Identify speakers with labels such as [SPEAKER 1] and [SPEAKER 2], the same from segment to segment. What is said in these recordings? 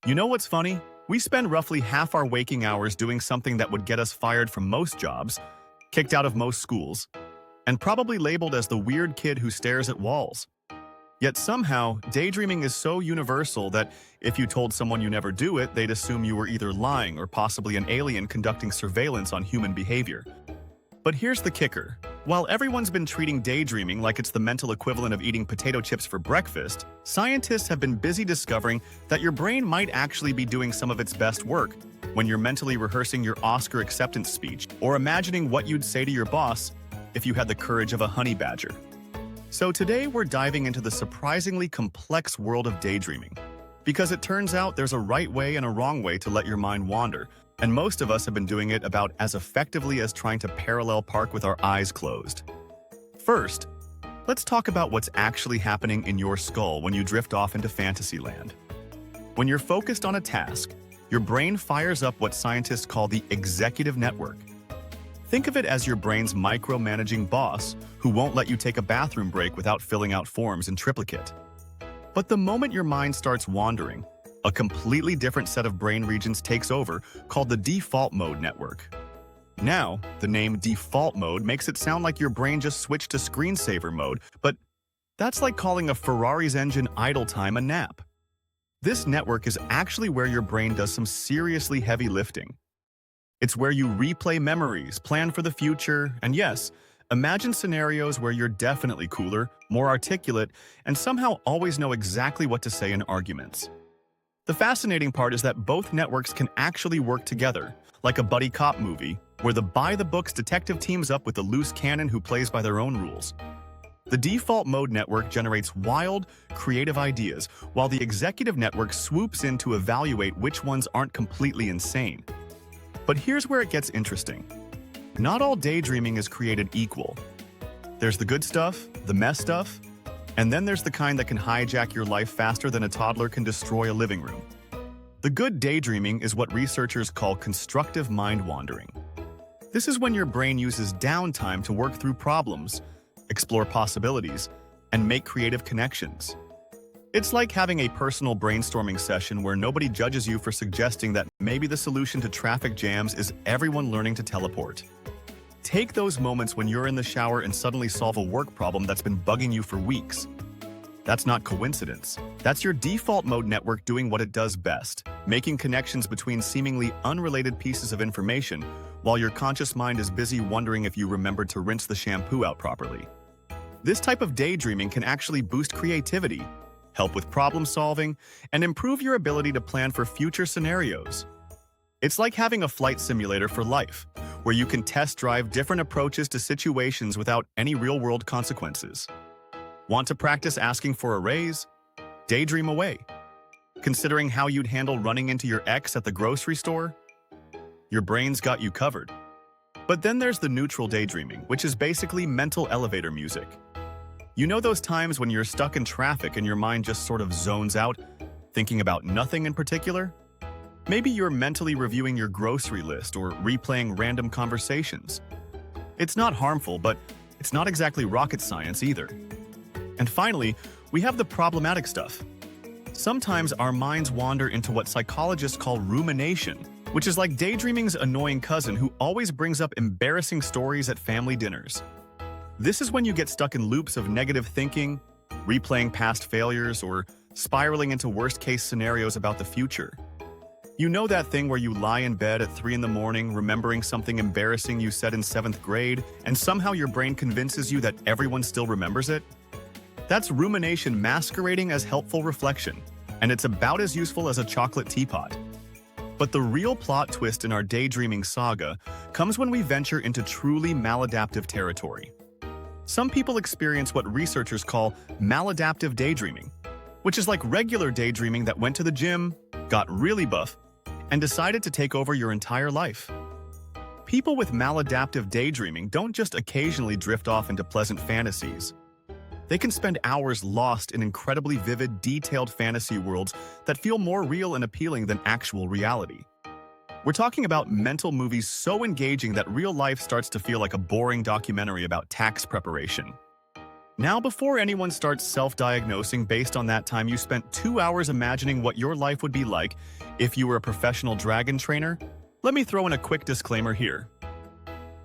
[SPEAKER 1] You know what's funny? We spend roughly half our waking hours doing something that would get us fired from most jobs, kicked out of most schools, and probably labeled as the weird kid who stares at walls. Yet somehow, daydreaming is so universal that if you told someone you never do it, they'd assume you were either lying or possibly an alien conducting surveillance on human behavior. But here's the kicker. While everyone's been treating daydreaming like it's the mental equivalent of eating potato chips for breakfast, scientists have been busy discovering that your brain might actually be doing some of its best work when you're mentally rehearsing your Oscar acceptance speech or imagining what you'd say to your boss if you had the courage of a honey badger. So today we're diving into the surprisingly complex world of daydreaming. Because it turns out there's a right way and a wrong way to let your mind wander, and most of us have been doing it about as effectively as trying to parallel park with our eyes closed. First, let's talk about what's actually happening in your skull when you drift off into fantasy land. When you're focused on a task, your brain fires up what scientists call the executive network. Think of it as your brain's micromanaging boss who won't let you take a bathroom break without filling out forms in triplicate. But the moment your mind starts wandering, a completely different set of brain regions takes over, called the default mode network. Now, the name default mode makes it sound like your brain just switched to screensaver mode, but that's like calling a Ferrari's engine idle time a nap. This network is actually where your brain does some seriously heavy lifting. It's where you replay memories, plan for the future, and yes, imagine scenarios where you're definitely cooler, more articulate, and somehow always know exactly what to say in arguments. The fascinating part is that both networks can actually work together, like a buddy cop movie, where the by-the-books detective teams up with the loose cannon who plays by their own rules. The default mode network generates wild, creative ideas, while the executive network swoops in to evaluate which ones aren't completely insane. But here's where it gets interesting. Not all daydreaming is created equal. There's the good stuff, the mess stuff, and then there's the kind that can hijack your life faster than a toddler can destroy a living room. The good daydreaming is what researchers call constructive mind wandering. This is when your brain uses downtime to work through problems, explore possibilities, and make creative connections. It's like having a personal brainstorming session where nobody judges you for suggesting that maybe the solution to traffic jams is everyone learning to teleport. Take those moments when you're in the shower and suddenly solve a work problem that's been bugging you for weeks. That's not coincidence. That's your default mode network doing what it does best, making connections between seemingly unrelated pieces of information while your conscious mind is busy wondering if you remembered to rinse the shampoo out properly. This type of daydreaming can actually boost creativity, help with problem solving, and improve your ability to plan for future scenarios. It's like having a flight simulator for life, where you can test drive different approaches to situations without any real-world consequences. Want to practice asking for a raise? Daydream away. Considering how you'd handle running into your ex at the grocery store? Your brain's got you covered. But then there's the neutral daydreaming, which is basically mental elevator music. You know those times when you're stuck in traffic and your mind just sort of zones out, thinking about nothing in particular? Maybe you're mentally reviewing your grocery list or replaying random conversations. It's not harmful, but it's not exactly rocket science either. And finally, we have the problematic stuff. Sometimes our minds wander into what psychologists call rumination, which is like daydreaming's annoying cousin who always brings up embarrassing stories at family dinners. This is when you get stuck in loops of negative thinking, replaying past failures, or spiraling into worst-case scenarios about the future. You know that thing where you lie in bed at 3 in the morning remembering something embarrassing you said in 7th grade, and somehow your brain convinces you that everyone still remembers it? That's rumination masquerading as helpful reflection, and it's about as useful as a chocolate teapot. But the real plot twist in our daydreaming saga comes when we venture into truly maladaptive territory. Some people experience what researchers call maladaptive daydreaming, which is like regular daydreaming that went to the gym, got really buff, and decided to take over your entire life. People with maladaptive daydreaming don't just occasionally drift off into pleasant fantasies. They can spend hours lost in incredibly vivid, detailed fantasy worlds that feel more real and appealing than actual reality. We're talking about mental movies so engaging that real life starts to feel like a boring documentary about tax preparation. Now, before anyone starts self-diagnosing based on that time you spent 2 hours imagining what your life would be like if you were a professional dragon trainer, let me throw in a quick disclaimer here.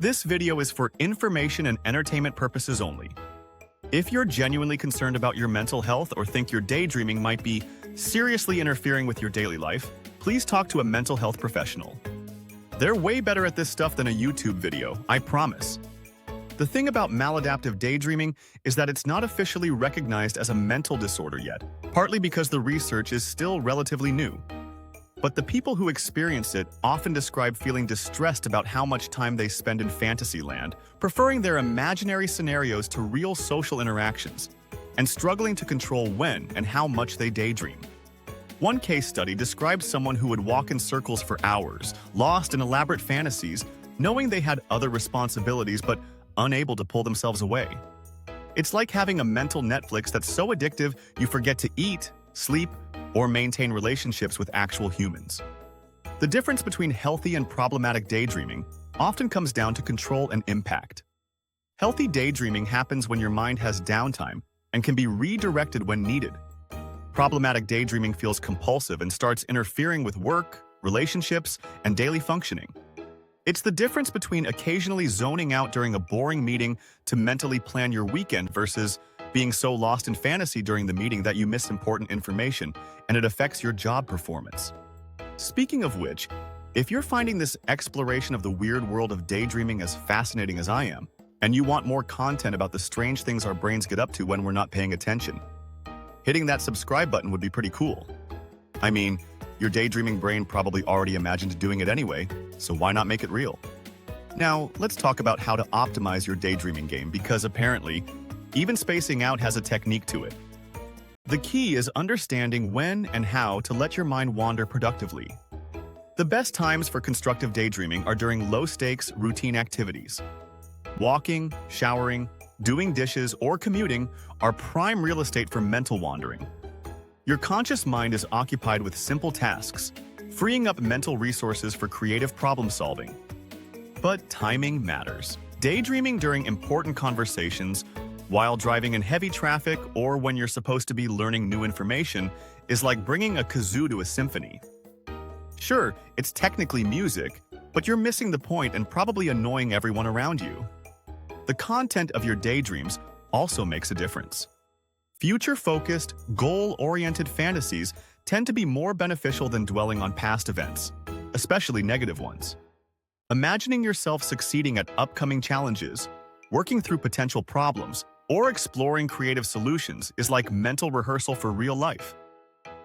[SPEAKER 1] This video is for information and entertainment purposes only. If you're genuinely concerned about your mental health or think your daydreaming might be seriously interfering with your daily life, please talk to a mental health professional. They're way better at this stuff than a YouTube video, I promise. The thing about maladaptive daydreaming is that it's not officially recognized as a mental disorder yet, partly because the research is still relatively new. But the people who experience it often describe feeling distressed about how much time they spend in fantasy land, preferring their imaginary scenarios to real social interactions, and struggling to control when and how much they daydream. One case study describes someone who would walk in circles for hours, lost in elaborate fantasies, knowing they had other responsibilities but unable to pull themselves away. It's like having a mental Netflix that's so addictive you forget to eat, sleep, or maintain relationships with actual humans. The difference between healthy and problematic daydreaming often comes down to control and impact. Healthy daydreaming happens when your mind has downtime and can be redirected when needed. Problematic daydreaming feels compulsive and starts interfering with work, relationships, and daily functioning. It's the difference between occasionally zoning out during a boring meeting to mentally plan your weekend versus being so lost in fantasy during the meeting that you miss important information and it affects your job performance. Speaking of which, if you're finding this exploration of the weird world of daydreaming as fascinating as I am, and you want more content about the strange things our brains get up to when we're not paying attention, hitting that subscribe button would be pretty cool. I mean, your daydreaming brain probably already imagined doing it anyway, so why not make it real? Now, let's talk about how to optimize your daydreaming game, because apparently, even spacing out has a technique to it. The key is understanding when and how to let your mind wander productively. The best times for constructive daydreaming are during low-stakes, routine activities. Walking, showering, doing dishes, or commuting are prime real estate for mental wandering. Your conscious mind is occupied with simple tasks, freeing up mental resources for creative problem-solving. But timing matters. Daydreaming during important conversations, while driving in heavy traffic, or when you're supposed to be learning new information is like bringing a kazoo to a symphony. Sure, it's technically music, but you're missing the point and probably annoying everyone around you. The content of your daydreams also makes a difference. Future-focused, goal-oriented fantasies tend to be more beneficial than dwelling on past events, especially negative ones. Imagining yourself succeeding at upcoming challenges, working through potential problems, or exploring creative solutions is like mental rehearsal for real life.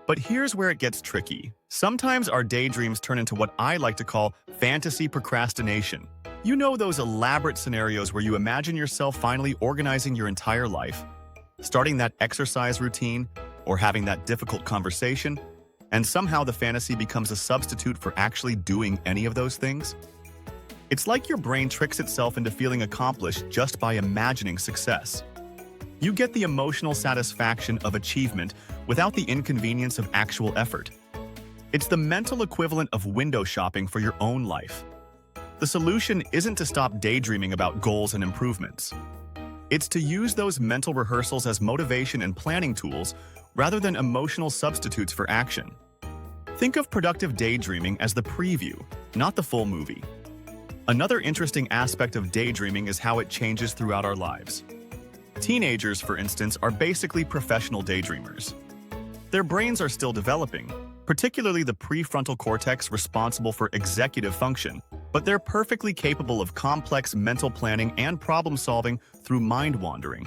[SPEAKER 1] But here's where it gets tricky. Sometimes our daydreams turn into what I like to call fantasy procrastination. You know, those elaborate scenarios where you imagine yourself finally organizing your entire life, starting that exercise routine, or having that difficult conversation, and somehow the fantasy becomes a substitute for actually doing any of those things? It's like your brain tricks itself into feeling accomplished just by imagining success. You get the emotional satisfaction of achievement without the inconvenience of actual effort. It's the mental equivalent of window shopping for your own life. The solution isn't to stop daydreaming about goals and improvements. It's to use those mental rehearsals as motivation and planning tools rather than emotional substitutes for action. Think of productive daydreaming as the preview, not the full movie. Another interesting aspect of daydreaming is how it changes throughout our lives. Teenagers, for instance, are basically professional daydreamers. Their brains are still developing, particularly the prefrontal cortex responsible for executive function, but they're perfectly capable of complex mental planning and problem-solving through mind wandering.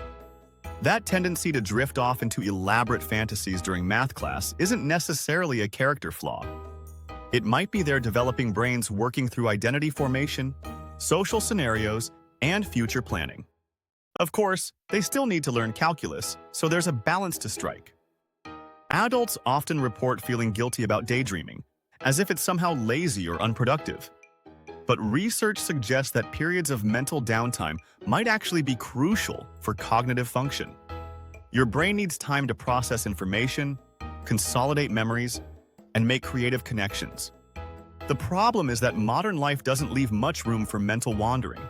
[SPEAKER 1] That tendency to drift off into elaborate fantasies during math class isn't necessarily a character flaw. It might be their developing brains working through identity formation, social scenarios, and future planning. Of course, they still need to learn calculus, so there's a balance to strike. Adults often report feeling guilty about daydreaming, as if it's somehow lazy or unproductive. But research suggests that periods of mental downtime might actually be crucial for cognitive function. Your brain needs time to process information, consolidate memories, and make creative connections. The problem is that modern life doesn't leave much room for mental wandering.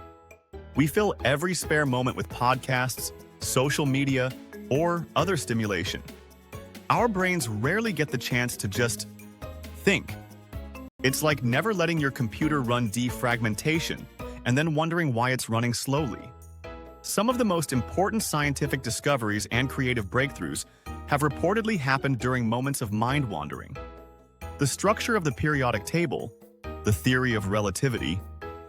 [SPEAKER 1] We fill every spare moment with podcasts, social media, or other stimulation. Our brains rarely get the chance to just think. It's like never letting your computer run defragmentation and then wondering why it's running slowly. Some of the most important scientific discoveries and creative breakthroughs have reportedly happened during moments of mind wandering. The structure of the periodic table, the theory of relativity,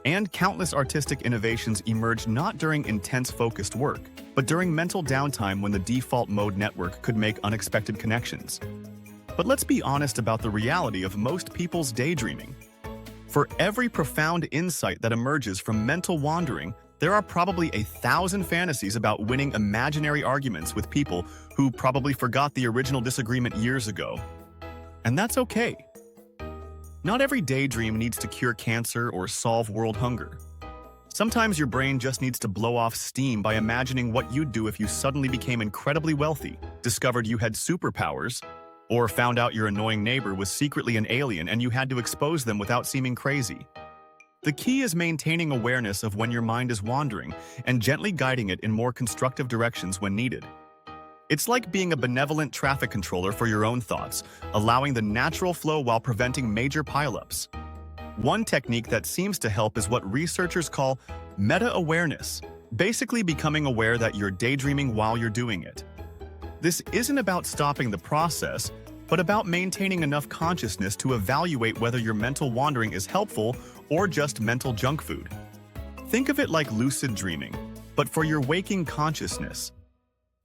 [SPEAKER 1] and countless artistic innovations emerged not during intense focused work, but during mental downtime when the default mode network could make unexpected connections. But let's be honest about the reality of most people's daydreaming. For every profound insight that emerges from mental wandering, there are probably 1,000 fantasies about winning imaginary arguments with people who probably forgot the original disagreement years ago. And that's okay. Not every daydream needs to cure cancer or solve world hunger. Sometimes your brain just needs to blow off steam by imagining what you'd do if you suddenly became incredibly wealthy, discovered you had superpowers, or found out your annoying neighbor was secretly an alien and you had to expose them without seeming crazy. The key is maintaining awareness of when your mind is wandering and gently guiding it in more constructive directions when needed. It's like being a benevolent traffic controller for your own thoughts, allowing the natural flow while preventing major pileups. One technique that seems to help is what researchers call meta-awareness, basically becoming aware that you're daydreaming while you're doing it. This isn't about stopping the process, but about maintaining enough consciousness to evaluate whether your mental wandering is helpful or just mental junk food. Think of it like lucid dreaming, but for your waking consciousness.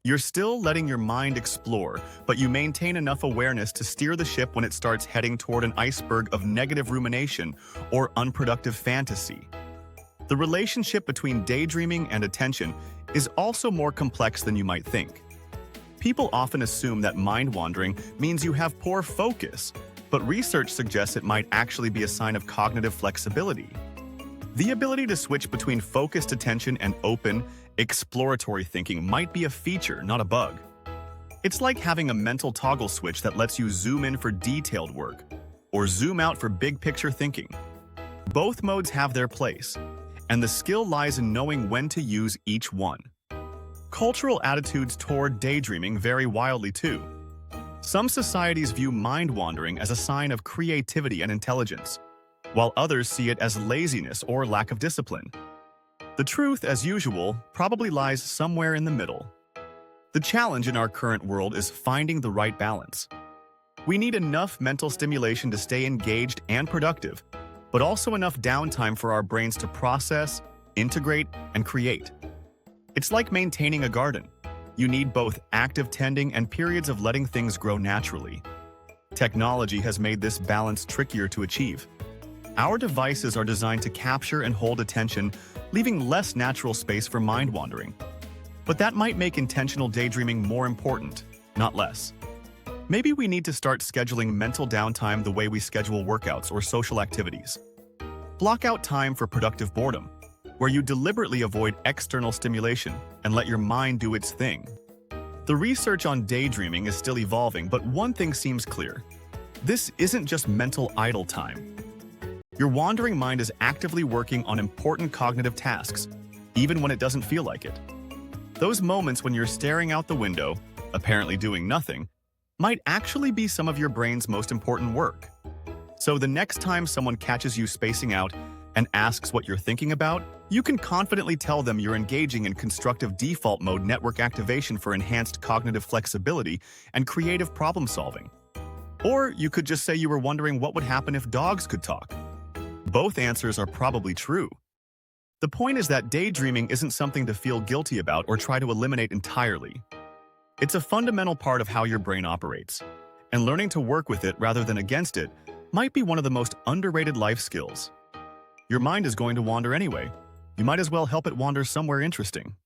[SPEAKER 1] You're still letting your mind explore, but you maintain enough awareness to steer the ship when it starts heading toward an iceberg of negative rumination or unproductive fantasy. The relationship between daydreaming and attention is also more complex than you might think. People often assume that mind wandering means you have poor focus, but research suggests it might actually be a sign of cognitive flexibility. The ability to switch between focused attention and open, exploratory thinking might be a feature, not a bug. It's like having a mental toggle switch that lets you zoom in for detailed work, or zoom out for big-picture thinking. Both modes have their place, and the skill lies in knowing when to use each one. Cultural attitudes toward daydreaming vary wildly too. Some societies view mind wandering as a sign of creativity and intelligence, while others see it as laziness or lack of discipline. The truth, as usual, probably lies somewhere in the middle. The challenge in our current world is finding the right balance. We need enough mental stimulation to stay engaged and productive, but also enough downtime for our brains to process, integrate, and create. It's like maintaining a garden. You need both active tending and periods of letting things grow naturally. Technology has made this balance trickier to achieve. Our devices are designed to capture and hold attention, leaving less natural space for mind wandering. But that might make intentional daydreaming more important, not less. Maybe we need to start scheduling mental downtime the way we schedule workouts or social activities. Block out time for productive boredom, where you deliberately avoid external stimulation and let your mind do its thing. The research on daydreaming is still evolving, but one thing seems clear. This isn't just mental idle time. Your wandering mind is actively working on important cognitive tasks, even when it doesn't feel like it. Those moments when you're staring out the window, apparently doing nothing, might actually be some of your brain's most important work. So the next time someone catches you spacing out and asks what you're thinking about, you can confidently tell them you're engaging in constructive default mode network activation for enhanced cognitive flexibility and creative problem solving. Or you could just say you were wondering what would happen if dogs could talk. Both answers are probably true. The point is that daydreaming isn't something to feel guilty about or try to eliminate entirely. It's a fundamental part of how your brain operates, and learning to work with it rather than against it might be one of the most underrated life skills. Your mind is going to wander anyway. You might as well help it wander somewhere interesting.